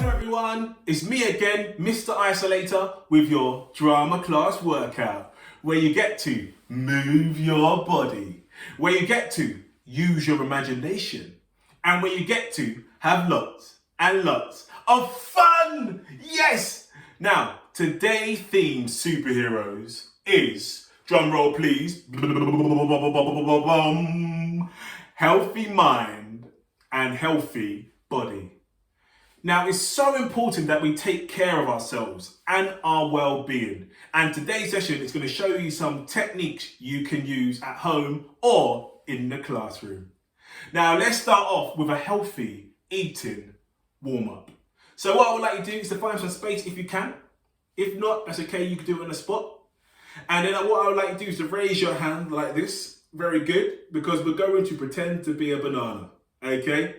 everyone, it's me again, Mr. Isolator, with your drama class workout, where you get to move your body, where you get to use your imagination, and where you get to have lots and lots of fun. Yes! Now, today's theme, superheroes, is, drum roll please, healthy mind and healthy body. Now, it's so important that we take care of ourselves and our well-being. And today's session is going to show you some techniques you can use at home or in the classroom. Now, let's start off with a healthy eating warm-up. So what I would like you to do is to find some space if you can. If not, that's okay, you can do it on the spot. And then what I would like you to do is to raise your hand like this. Very good, because we're going to pretend to be a banana, okay?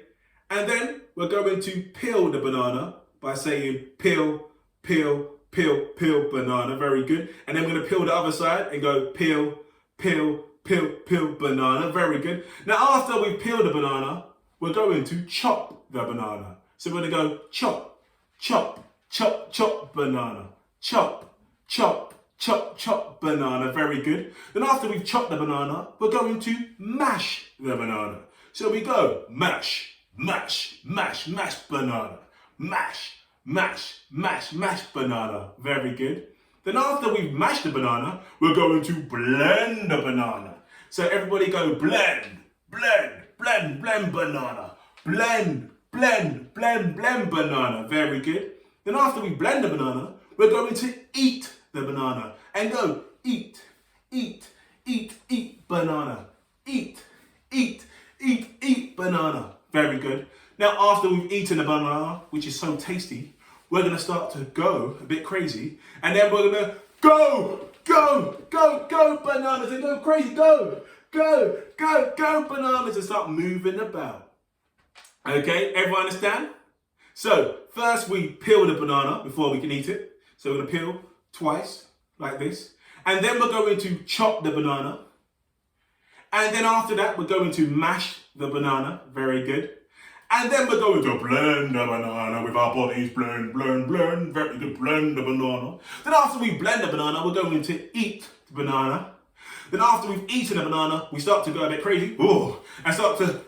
And then we're going to peel the banana by saying peel, peel, peel, peel banana. Very good. And then we're going to peel the other side and go peel, peel, peel, peel banana. Very good. Now after we peel the banana, we're going to chop the banana. So we're going to go chop, chop, chop, chop banana. Chop, chop, chop, chop banana. Very good. Then after we've chopped the banana, we're going to mash the banana. So we go mash, mash, mash, mash banana. Mash, mash, mash, mash banana. Very good. Then after we've mashed the banana, we're going to blend the banana. So everybody go blend, blend, blend, blend banana. Blend, blend, blend, blend banana. Very good. Then after we blend the banana, we're going to eat the banana. And go eat, eat, eat, eat banana. Eat, eat, eat, eat banana. Very good. Now after we've eaten the banana, which is so tasty, we're going to start to go a bit crazy. And then we're going to go, go, go, go bananas and go crazy. Go, go, go, go bananas and start moving about. Okay, everyone understand? So first we peel the banana before we can eat it. So we're going to peel twice like this. And then we're going to chop the banana. And then after that, we're going to mash the banana. Very good. And then we're going to blend the banana with our bodies. Blend, blend, blend. Very good. Blend the banana. Then after we blend the banana, we're going to eat the banana. Then after we've eaten the banana, we start to go a bit crazy. Oh, and start to,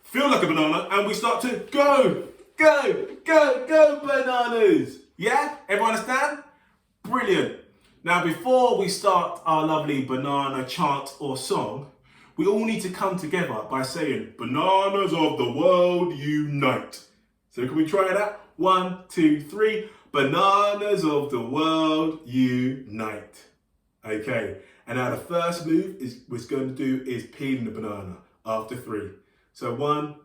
feel like a banana. And we start to go, go, go, go bananas. Yeah? Everyone understand? Brilliant. Now, before we start our lovely banana chant or song, we all need to come together by saying, bananas of the world unite. So can we try that? 1, 2, 3. Bananas of the world unite. Okay. And now the first move we're going to do is peeling the banana after 3. So 1,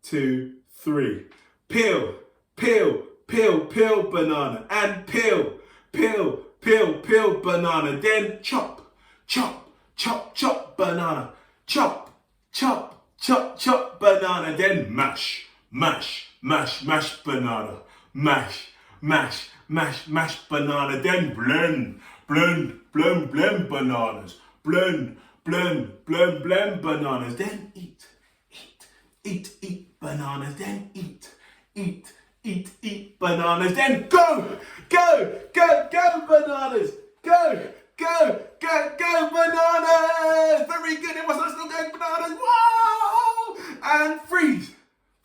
2, 3. Peel, peel, peel, peel banana. And peel, peel, peel, peel banana. Then chop, chop, chop, chop banana. Chop, chop, chop, chop banana. Then mash, mash, mash, mash banana. Mash, mash, mash, mash banana. Then blend, blend, blend, blend bananas. Blend, blend, blend, blend bananas. Then eat, eat, eat, eat bananas. Then eat, eat, eat, eat bananas. Then go, go, go, go bananas. Go, go, go, go bananas. Very good. It wasn't still going bananas. Wow! And freeze.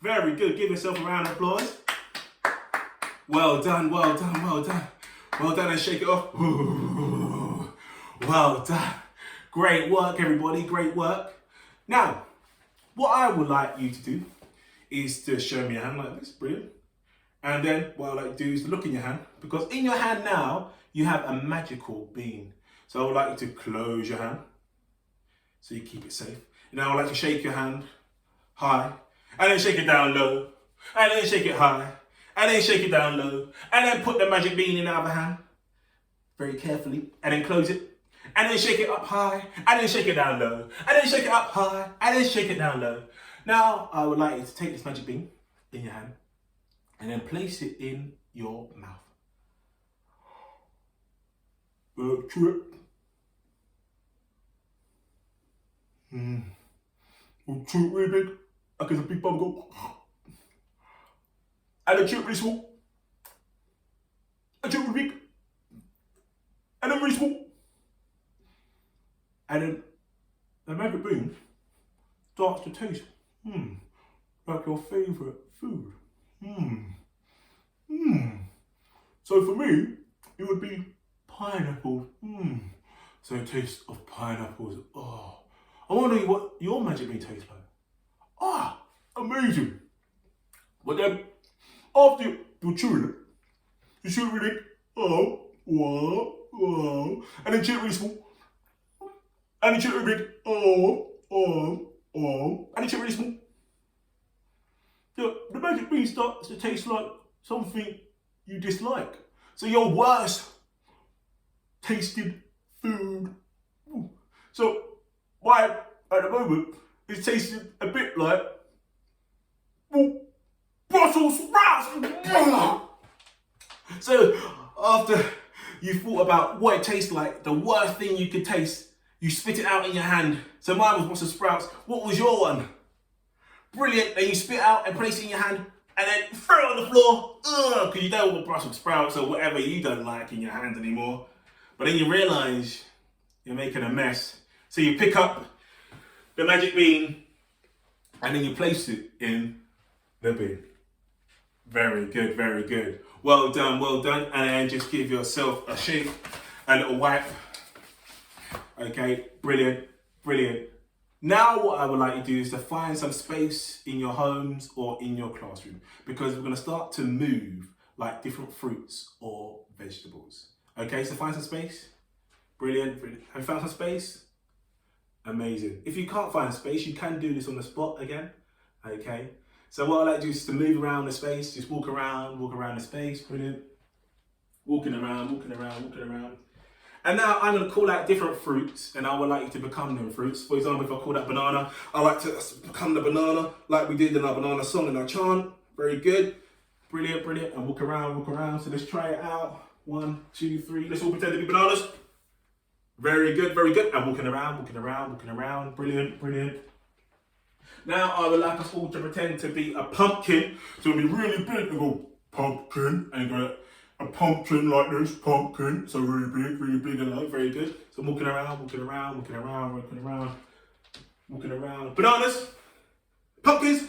Very good. Give yourself a round of applause. Well done, well done, well done. Well done, and shake it off. Ooh. Well done. Great work, everybody. Great work. Now, what I would like you to do is to show me your hand like this. Brilliant. And then what I like to do is to look in your hand, because in your hand now, you have a magical bean. So I would like you to close your hand so you keep it safe. Now I would like to shake your hand high, and then shake it down low, and then shake it high, and then shake it down low, and then put the magic bean in the other hand very carefully, and then close it, and then shake it up high, and then shake it down low, and then shake it up high, and then shake it down low. Now I would like you to take this magic bean in your hand and then place it in your mouth. Trip. Trip really big. I get a big bum go. and then chip really small, and chip really big, and then really small, and then the magic bean starts to taste like your favourite food. So for me, it would be pineapple. So a taste of pineapples. Oh, I wonder what your magic bean tastes like. Ah, amazing. But then, after you're chewing it, you chew it really, and then chew it really small, and then chew it really big, and then chew it really small. The magic bean starts to taste like something you dislike. So your worst tasted food. So mine at the moment is tasting a bit like Brussels sprouts. So after you thought about what it tastes like, the worst thing you could taste, you spit it out in your hand. So mine was Brussels sprouts. What was your one? Brilliant. Then you spit out and place it in your hand and then throw it on the floor. Because you don't want Brussels sprouts or whatever you don't like in your hands anymore. But then you realise you're making a mess. So you pick up the magic bean and then you place it in the bin. Very good, very good. Well done, well done. And then just give yourself a shake, a little wipe. Okay, brilliant, brilliant. Now what I would like you to do is to find some space in your homes or in your classroom, because we're going to start to move like different fruits or vegetables. Okay, so find some space. Brilliant, brilliant. Have you found some space? Amazing. If you can't find space, you can do this on the spot again. Okay, so what I like to do is to move around the space, just walk around the space. Brilliant. Walking around, walking around, walking around. And now I'm going to call out different fruits and I would like you to become them fruits. For example, if I call out banana, I like to become the banana like we did in our banana song and our chant. Very good. Brilliant, brilliant. And walk around, walk around. So let's try it out. 1, 2, 3. Let's all pretend to be bananas. Very good, very good. And walking around, walking around, walking around. Brilliant, brilliant. Now I would like us all to pretend to be a pumpkin. So it'll be really big and go pumpkin and go a pumpkin like this, pumpkin. So really big and light, very good. So walking around, walking around, walking around, walking around, walking around. Bananas, pumpkins.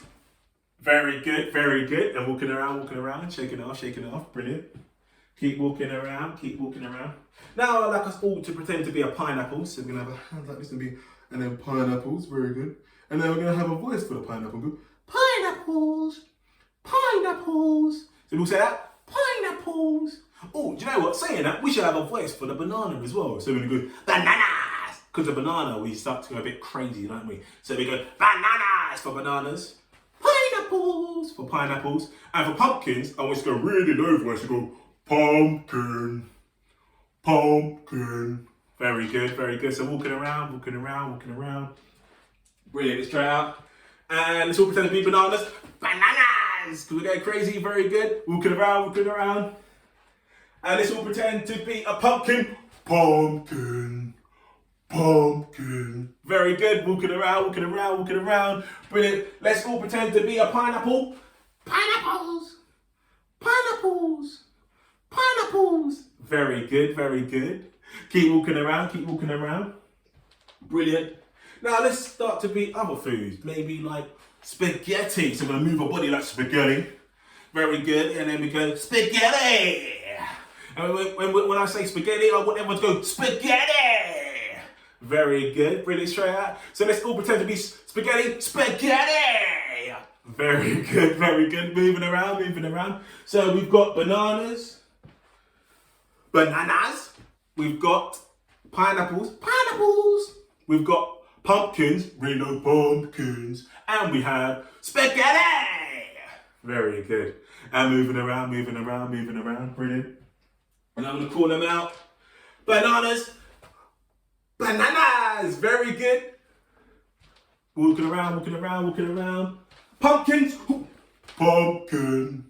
Very good, very good. And walking around, shaking it off, brilliant. Keep walking around, keep walking around. Now I'd like us all to pretend to be a pineapple. So we're gonna have a hand like this and be, and then pineapples, very good. And then we're gonna have a voice for the pineapple. Go, pineapples, pineapples. So we'll say that. Pineapples. Oh, do you know what? Saying that, we should have a voice for the banana as well. So we're going to go, bananas. Because the banana, we start to go a bit crazy, don't we? So we go, bananas for bananas. Pineapples for pineapples. And for pumpkins, I want you to go really low voice. You go, pumpkin, pumpkin. Very good, very good. So walking around, walking around, walking around. Brilliant, let's try it out. And let's all pretend to be bananas. Bananas. Because we're going crazy, very good. Walking around, walking around. And let's all pretend to be a pumpkin. Pumpkin, pumpkin. Very good. Walking around, walking around, walking around. Brilliant. Let's all pretend to be a pineapple. Pineapples, pineapples, pineapples. Very good, very good. Keep walking around, keep walking around. Brilliant. Now let's start to be other foods. Maybe like spaghetti. So we're going to move our body like spaghetti. Very good. And then we go spaghetti. And when I say spaghetti, I want everyone to go spaghetti. Very good. Brilliant. Straight out. So let's all pretend to be spaghetti. Spaghetti. Very good. Very good. Moving around, moving around. So we've got bananas. Bananas. We've got pineapples. Pineapples. We've got pumpkins, Reno pumpkins, and we have spaghetti. Very good. And moving around, moving around, moving around. Brilliant. And I'm going to call them out. Bananas. Bananas. Very good. Walking around, walking around, walking around. Pumpkins. Pumpkin.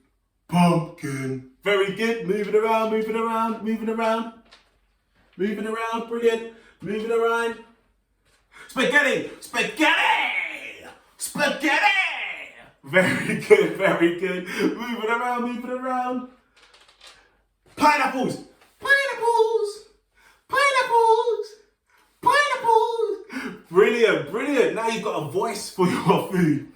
Pumpkin. Very good. Moving around, moving around, moving around. Moving around. Brilliant. Moving around. Spaghetti! Spaghetti! Spaghetti! Very good, very good. Moving around, moving around. Pineapples, pineapples, pineapples, pineapples. Brilliant, brilliant. Now you've got a voice for your food.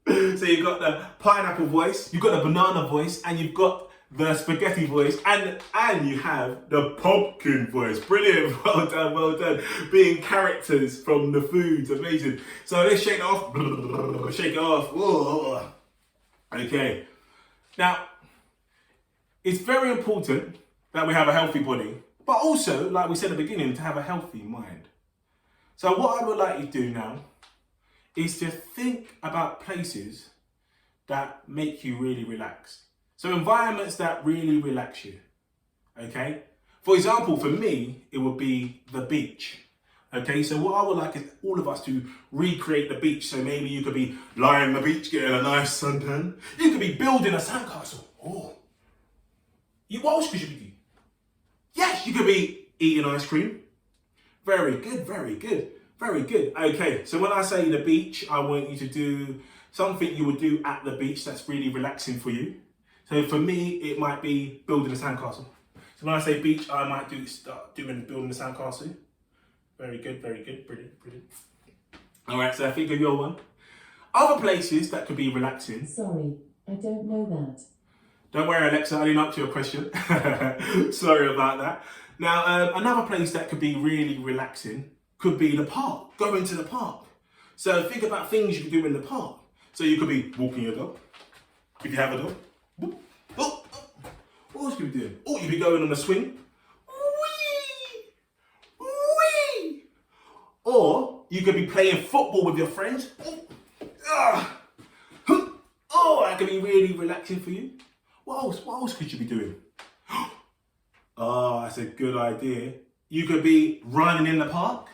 So you've got the pineapple voice, you've got the banana voice, and you've got the spaghetti voice, and you have the pumpkin voice. Brilliant, well done, well done. Being characters from the foods, amazing. So let's shake it off, shake it off. Whoa. Okay, now it's very important that we have a healthy body, but also, like we said at the beginning, to have a healthy mind. So what I would like you to do now is to think about places that make you really relaxed. So environments that really relax you, okay? For example, for me, it would be the beach, okay? So what I would like is all of us to recreate the beach. So maybe you could be lying on the beach, getting a nice suntan. You could be building a sandcastle. Oh. What else could you be doing? Yes, you could be eating ice cream. Very good, very good, very good. Okay, so when I say the beach, I want you to do something you would do at the beach that's really relaxing for you. So for me, it might be building a sandcastle. So when I say beach, I might start building a sandcastle. Very good, brilliant, brilliant. All right, so I think of your one. Other places that could be relaxing. Sorry, I don't know that. Don't worry, Alexa, I didn't answer your question. Sorry about that. Now, another place that could be really relaxing could be the park, going to the park. So think about things you can do in the park. So you could be walking your dog, if you have a dog. Oh, what else could you be doing? Oh, you'd be going on a swing. Whee! Whee! Or you could be playing football with your friends. Oh, that could be really relaxing for you. What else could you be doing? Oh, that's a good idea. You could be running in the park.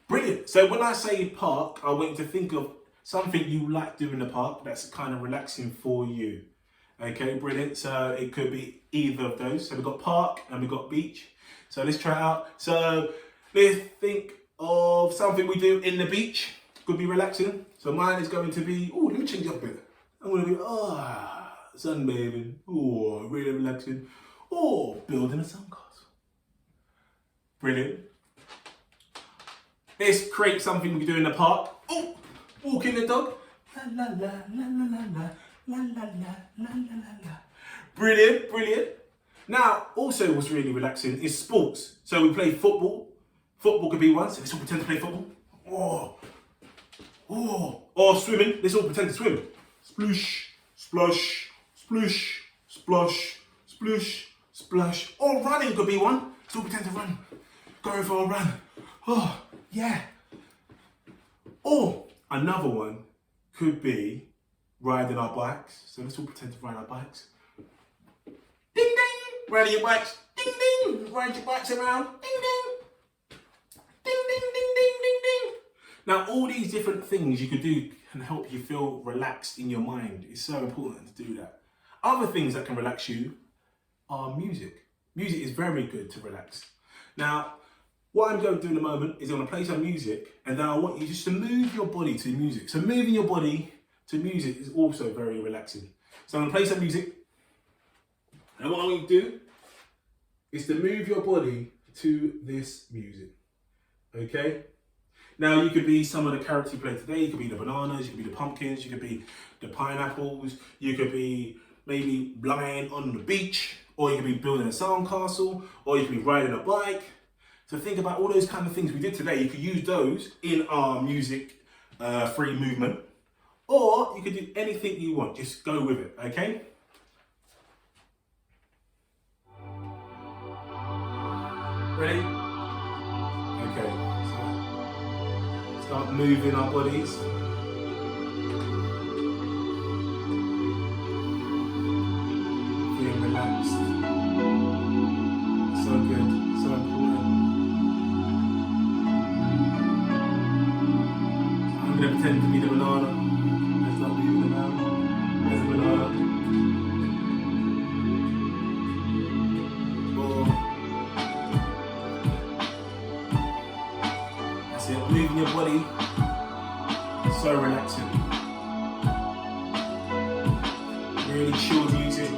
Brilliant. So when I say park, I want you to think of something you like doing in the park that's kind of relaxing for you. Okay, brilliant. So it could be either of those. So we've got park and we've got beach. So let's try it out. So let's think of something we do in the beach. Could be relaxing. So mine is going to be, oh, let me change up a bit. I'm going to be, sunbathing. Oh, really relaxing. Or building a sandcastle. Brilliant. Let's create something we can do in the park. Oh, walking the dog. La la la la la la la la la la la la. Brilliant, brilliant. Now, also what's really relaxing is sports. So we play football. Football could be one, so let's all pretend to play football. Or swimming. Let's all pretend to swim. Sploosh, splosh, sploosh, splosh, sploosh, splash. Or running could be one. Let's all pretend to run. Going for a run. Oh, yeah. Or another one could be riding our bikes. So let's all pretend to ride our bikes. Ding ding! Riding your bikes. Ding ding! Ride your bikes around. Ding ding! Ding ding ding ding ding ding! Now all these different things you could do can help you feel relaxed in your mind. It's so important to do that. Other things that can relax you are music. Music is very good to relax. Now, what I'm going to do in a moment is I'm going to play some music, and then I want you just to move your body to music. So moving your body to music is also very relaxing. So I'm going to play some music, and what I want you to do is to move your body to this music. Okay? Now you could be some of the characters you play today. You could be the bananas, you could be the pumpkins, you could be the pineapples, you could be maybe lying on the beach, or you could be building a sandcastle, or you could be riding a bike. So think about all those kind of things we did today. You could use those in our music free movement, or you could do anything you want. Just go with it, okay? Ready? Okay, so start moving our bodies. Feeling relaxed. So good, so important. I'm going to pretend to be the banana. Let's start moving around. There's a banana. Moving your body really chill music.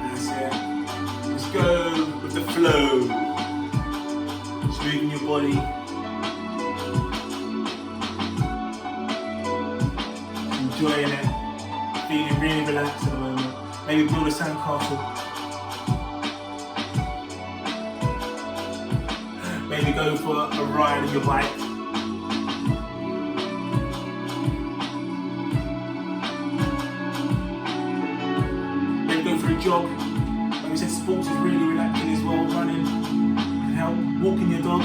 That's it. Just go with the flow. Just moving your body. Enjoying it. Feeling really relaxed at the moment. Maybe build a sandcastle. Maybe go for a ride on your bike. Maybe go for a jog. Like we said, sports is really relaxing as well. Running can help. Walking your dog.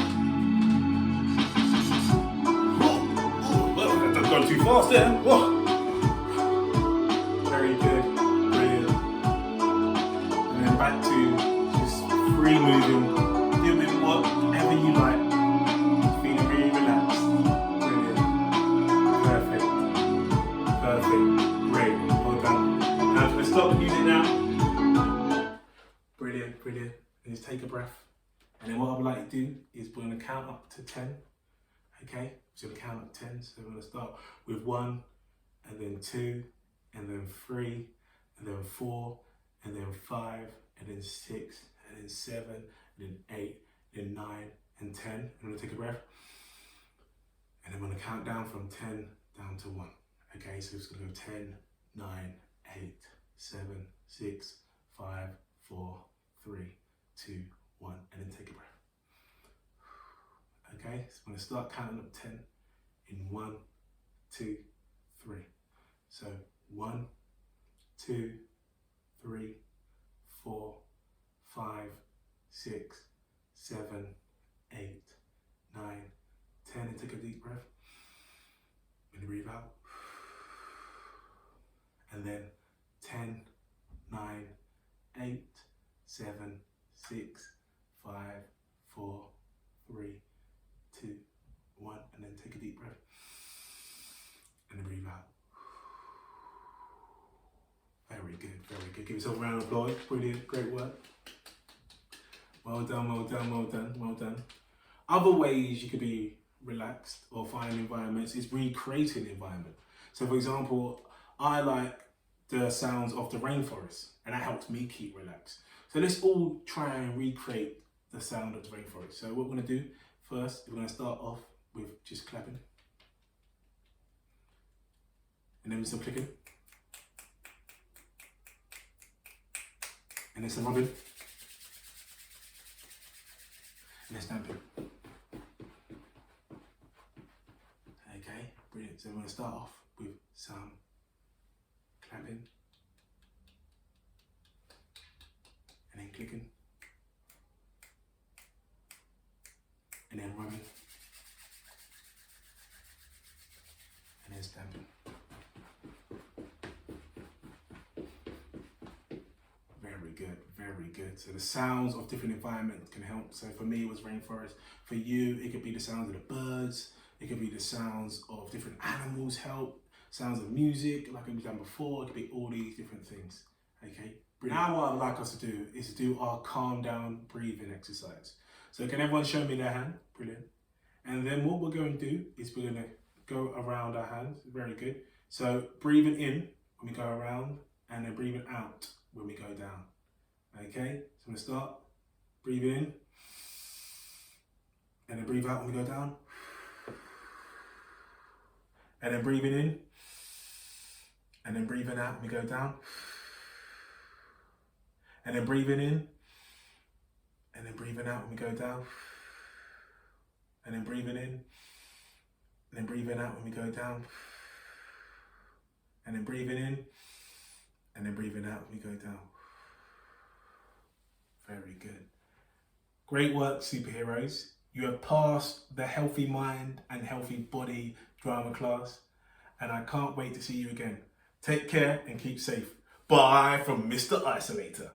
Don't go too fast there. Whoa. Very good. Brilliant. And then back to just free moving. Doing whatever you like. Feeling really relaxed. Brilliant. Perfect. Perfect. Great. Well done. Now I'm going to stop the music now. Brilliant. Brilliant. And just take a breath. And then what I would like to do is we're going to count up to 10. Okay? So we're going to count up 10. So we're going to start with 1, and then 2, and then 3, and then 4, and then 5, and then 6, and then 7, and then 8, and 9, and 10. I'm going to take a breath. And I'm going to count down from 10 down to 1. Okay, so it's going to go 10, 9, 8, 7, 6, 5, 4, 3, 2, 1, and then take a breath. Okay, so I'm going to start counting up 10 in 1, 2, 3. So 1, 2, 3, 4, 5, 6, 7, 8, 9, 10, and take a deep breath. And breathe out. And then 10, 9, 8, 7, 6, 5, 4, 3, 2, 1, and then take a deep breath. And then breathe out. Very good, very good. Give yourself a round of applause. Brilliant, great work. Well done, well done, well done, well done. Other ways you could be relaxed or find environments is recreating the environment. So for example, I like the sounds of the rainforest and that helps me keep relaxed. So let's all try and recreate the sound of the rainforest. So what we're going to do first, we're going to start off with just clapping. And then with some clicking. And then some rubbing. And then stamping. Okay, brilliant. So we're going to start off with some clapping. And then clicking. And then rubbing. And then stamping. Very good, very good. So the sounds of different environments can help. So for me, it was rainforest. For you, it could be the sounds of the birds. It could be the sounds of different animals help. Sounds of music, like we've done before. It could be all these different things. Okay. Brilliant. Now what I'd like us to do is to do our calm down breathing exercise. So can everyone show me their hand? Brilliant. And then what we're going to do is we're going to go around our hands. Very good. So breathing in when we go around and then breathing out when we go down. Okay, so I'm going to start breathing in and then breathe out when we go down. And then breathing in and then breathing out when we go down. And then breathing in and then breathing out when we go down. And then breathing in and then breathing out when we go down. And then breathing in and then breathing out when we go down. Very good. Great work, superheroes. You have passed the healthy mind and healthy body drama class, and I can't wait to see you again. Take care and keep safe. Bye from Mr. Isolator.